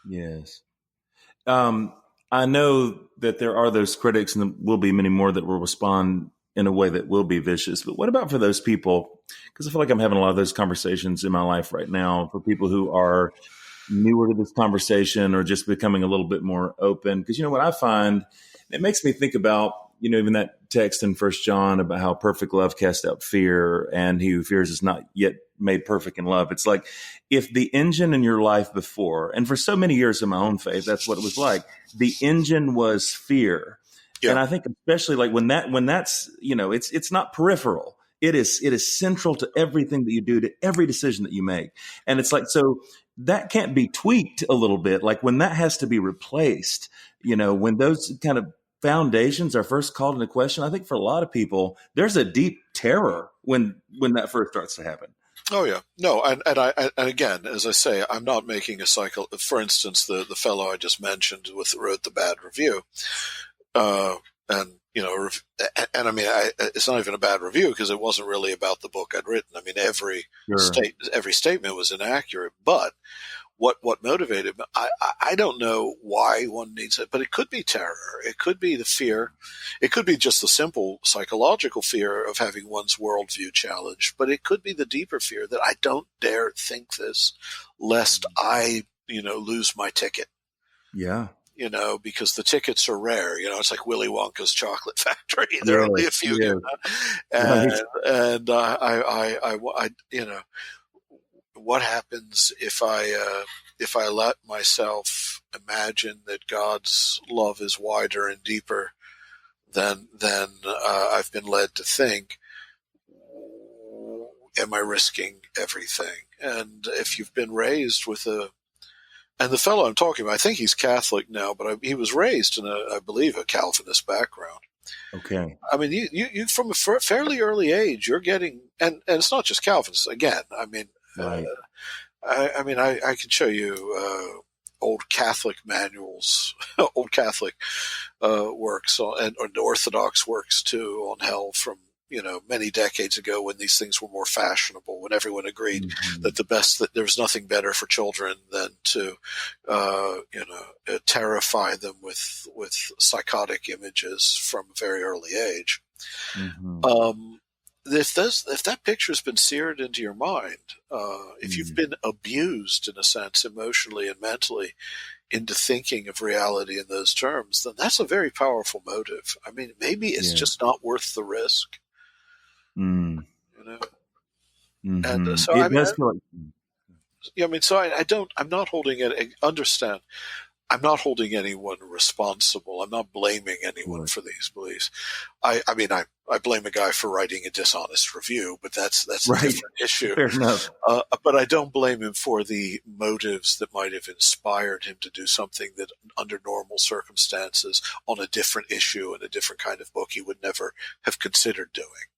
Yes. Um, I know that there are those critics, and there will be many more that will respond in a way that will be vicious. But what about for those people? Because I feel like I'm having a lot of those conversations in my life right now for people who are newer to this conversation or just becoming a little bit more open. Because what I find, it makes me think about, even that text in First John about how perfect love casts out fear, and he who fears is not yet made perfect in love. It's like, if the engine in your life before, and for so many years in my own faith, that's what it was like. The engine was fear. Yeah. And I think especially like when that's, it's not peripheral. It is central to everything that you do, to every decision that you make. And it's like, so that can't be tweaked a little bit. Like when that has to be replaced, when those kind of foundations are first called into question, I think for a lot of people, there's a deep terror when that first starts to happen. Oh yeah, no, and again, as I say, I'm not making a cycle. For instance, the fellow I just mentioned wrote the bad review, and I mean, it's not even a bad review because it wasn't really about the book I'd written. I mean, every statement was inaccurate, but what motivated me, I don't know why one needs it, but it could be terror. It could be the fear. It could be just the simple psychological fear of having one's worldview challenged, but it could be the deeper fear that I don't dare think this lest I, lose my ticket. Yeah. Because the tickets are rare. It's like Willy Wonka's chocolate factory. There are only a few. Right. And I what happens if I let myself imagine that God's love is wider and deeper than I've been led to think? Am I risking everything? And if you've been raised with and the fellow I'm talking about, I think he's Catholic now, but he was raised in I believe, a Calvinist background. Okay. I mean, you from a fairly early age, you're getting, and it's not just Calvinists. Again, I mean, right. I can show you old Catholic manuals, old Catholic works, and Orthodox works too on hell from many decades ago when these things were more fashionable, when everyone agreed that that there was nothing better for children than to terrify them with psychotic images from a very early age. If that picture's been seared into your mind, if you've been abused in a sense emotionally and mentally into thinking of reality in those terms, then that's a very powerful motive. I mean, maybe it's just not worth the risk. And so I I'm not holding it. Understand, I'm not holding anyone responsible. I'm not blaming anyone for these beliefs. I blame a guy for writing a dishonest review, but that's a different issue. Fair enough. But I don't blame him for the motives that might have inspired him to do something that under normal circumstances on a different issue and a different kind of book he would never have considered doing.